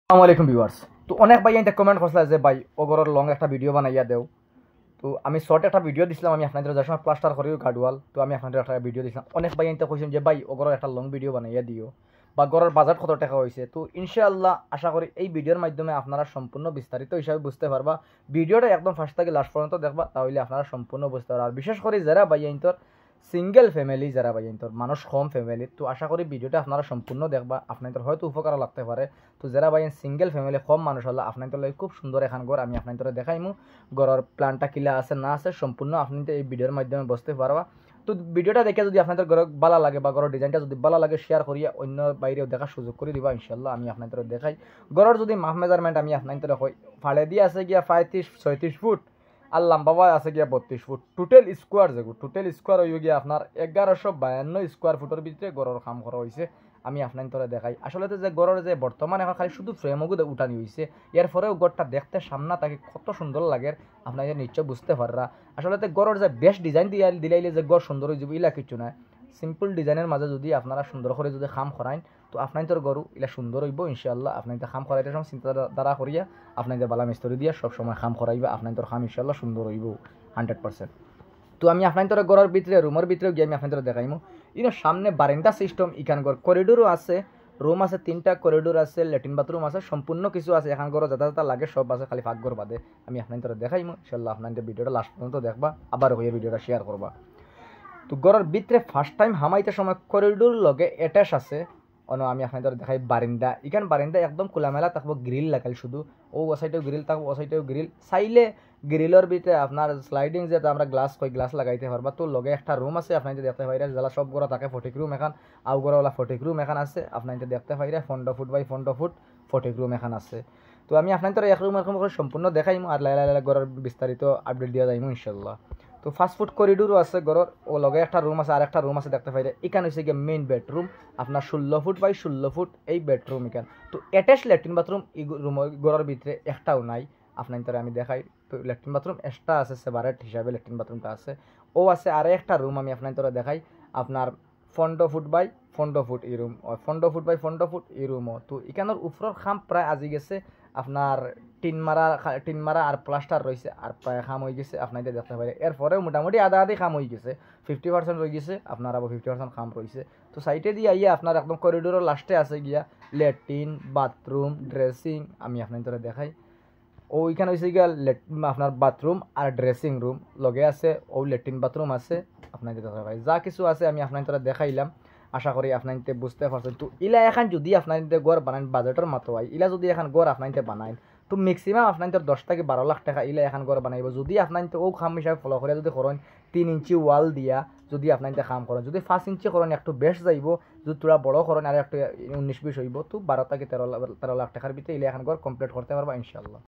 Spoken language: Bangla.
আসসালামু আলাইকুম ভিউয়ার্স। তো অনেক ভাই এনতে কমেন্ট করছিল যে ভাই ওগরর লং একটা ভিডিও বানাইয়া দেও। তো আমি শর্ট একটা ভিডিও দিছিলাম, আমি আপনাদের যার সময় প্লাস্টার করিও গার্ডওয়াল, তো আমি আপনাদের একটা ভিডিও দিছিলাম। অনেক ভাই এনতে কইছেন যে ভাই ওগরর একটা লং ভিডিও বানাইয়া দিও বা গড়ের বাজেট কত টাকা হয়েছে। তো ইনশাআল্লাহ আশা করি এই ভিডিওর মাধ্যমে আপনারা সম্পূর্ণ বিস্তারিত হিসাবে বুঝতে পারবা। ভিডিওটা একদম ফার্স্ট থেকে লাস্ট পর্যন্ত দেখবা, তাহলে আপনারা সম্পূর্ণ বুঝতে পারবা। আর বিশেষ করে যারা ভাই এনতর সিঙ্গেল ফ্যামিলি, যারা ভাই এনতর মানুষ কম ফ্যামিলি, তো আশা করি ভিডিওটা আপনারা সম্পূর্ণ দেখবা, আপনাদের হয়তো উপকার লাগতে পারে। তো যারা ভাই সিঙ্গেল ফ্যামিলি কম মানুষ হলে আপনাদের লাগে খুব সুন্দর এখন ঘর আমি আপনাদের দেখাইমু। ঘরের প্ল্যানটা কিলা আছে না আছে সম্পূর্ণ আপনি এই ভিডিওর মাধ্যমে বুঝতে পারবা। তো ভিডিওটা দেখে যদি আপনাদের ঘর ভালো লাগে বা ঘরের ডিজাইনটা যদি ভালো লাগে শেয়ার করিয়া অন্য বাইরেও দেখার সুযোগ করে দিবা ইনশাল্লাহ। আমি আপনাদের দেখাই ঘরের যদি মাপ মেজারমেন্ট আমি আপনাদের কই, ফাড়ে দিয়ে আছে গিয়া 35-36 ফুট আর লম্বা আছে গিয়া 32 ফুট। টোটাল স্কোয়ার যেগুলো টোটাল স্কোয়ার হয়ে গিয়া আপনার 1152 স্কোয়ার ফুটের ভিতরে ঘরের কাম করা হয়েছে। আমি আপনার তোরা দেখাই আসলে যে গড়ের যে বর্তমানে এখন খালি শুধু ফ্রেমগুলো উঠানি হয়েছে, এর পরেও গড়টা দেখতে সামনা তাকে কত সুন্দর লাগে আপনাকে নিশ্চয় বুঝতে পাররা। আসলে গড়ের যে বেস্ট ডিজাইন দিয়ে দিলাইলে যে গড় সুন্দর হয়ে যাবে ইলা কিছু নয়। সিম্পল ডিজাইনের মাঝে যদি আপনারা সুন্দর করে যদি খাম করাইন তো আপনার তোর গরু ইলা সুন্দর হইব ইনশাআল্লাহ। আপনার খাম করাইতে সময় চিন্তাধারা করিয়া আপনাদের বালা মিস্তরি দিয়া সবসময় খাম করাইবা, আপনার তোর খাম ইনশাআল্লাহ সুন্দর হইব 100%। তো আমি আপনার ঘরের ভিতরে রুমের ভিতরে গিয়ে আমি আপনাদের দেখাইমু। ইনো সামনে বারান্দা সিস্টেম, ইখান ঘর করিডোরও আছে, রুম আছে 3টা, করিডোর আছে, ল্যাট্রিন বাথরুম আছে, সম্পূর্ণ কিছু আছে। এখান ঘর যথা লাগে সব আছে, খালি ফাঁকঘর বাদে। আমি আপনাদের দেখাইমু ইনশাআল্লাহ। আপনাদের ভিডিওটা লাস্ট পর্যন্ত দেখবা, আবার হয়ে ভিডিওটা শেয়ার করবা। তো ঘরের ভিতরে ফার্স্ট টাইম হামাইতে সময় করিডোর লগে অ্যাটাচ আছে। আমি আপনাদের দেখাই বারিন্দা, এখান বারিন্দা একদম খোলামেলা থাকবো, গ্রিল লাগাল শুধু। ও সাইডেও গ্রিল থাকবো, ও সাইডেও গ্রিল। চাইলে গ্রিলের ভিতরে আপনার স্লাইডিং যেটা আমরা গ্লাস কই গ্লাস লাগাইতে পারবা। তো লগে একটা রুম আছে আপনাদের দেখতে পাইরা, যারা সব গড়া থাকে ফটিক রুম এখান, আউ গড়াওয়ালা ফটিক রুম এখান আছে আপনাদের দেখতে পাইরা। 15 ফুট বাই 15 ফুট ফটিক রুম এখান আছে। তো আমি আপনাদের এক রুম এরকম করে সম্পূর্ণ দেখাইমু, আর লাইলা গড়ের বিস্তারিত আপডেট দিয়া যাইমু ইনশাআল্লাহ। তো ফাস্ট ফুড করিডোরও আছে ঘরের, ও লগে একটা রুম আছে, আর একটা রুম আছে দেখতে পাইরে। এখানে হচ্ছে গিয়ে মেইন বেডরুম, আপনার 16 ফুট বাই 16 ফুট এই বেডরুম এখান। তো অ্যাটাচ ল্যাট্রিন বাথরুম এই রুম ঘরের ভিতরে একটাও নাই আপনার আমি দেখাই। তো ল্যাট্রিন বাথরুম এক্সট্রা আছে, সেপারেট হিসাবে ল্যাট্রিন বাথরুমটা আছে। ও আছে আর একটা রুম আমি আপনার দেখাই, আপনার 15 ফুট বাই 15 ফুট এই রুম, 15 ফুট বাই 15 ফুট এই রুমও। তো এখানের উপরের খাম প্রায় আজি গেছে আপনার টিন মারা আর প্লাস্টার রয়েছে, আর প্রায় খাম হয়ে গেছে আপনাদের দেখতে পারে। এরপরেও মোটামুটি আধা আধি খাম হয়ে গেছে, 50% রয়ে গেছে, আপনার আবার 50% খাম রয়েছে। তো সাইডে দিয়ে আইয়া আপনার একদম করিডোরের লাস্টে আছে গিয়া ল্যাট্রিন বাথরুম ড্রেসিং। আমি আপনাদের দেখাই, ওইখানে হয়েছে গিয়া আপনার বাথরুম আর ড্রেসিং রুম লগে আছে, ও ল্যাট্রিন বাথরুম আছে আপনাদের দেখা ভাই। যা কিছু আছে আমি আপনাদের দেখাইলাম, আশা করি আপনাদের বুঝতে পারছেন। তো ইলা এখন যদি আপনাদের গড় বানান বাজেটের মতো হয়, ইলা যদি এখন গড় আপনাদের বানায় তো ম্যাক্সিমাম আপনাদের 10 থেকে 12 লাখ টাকা ইলা এখন গড় বানাইব। যদি আপনাদের ও খাম হিসাবে ফলো করে যদি করেন 3 ইঞ্চি ওয়াল দিয়া, যদি আপনাদের খাম করেন, যদি 5 ইঞ্চি করেন একটু বেশ যাইব, যদি তোরা বড় করেন আর একটু 19-20 হইব, তো 12 থেকে 13 লাখ টাকার ভিতরে ইলা এখন গড় কমপ্লিট করতে পারবা ইনশাআল্লাহ।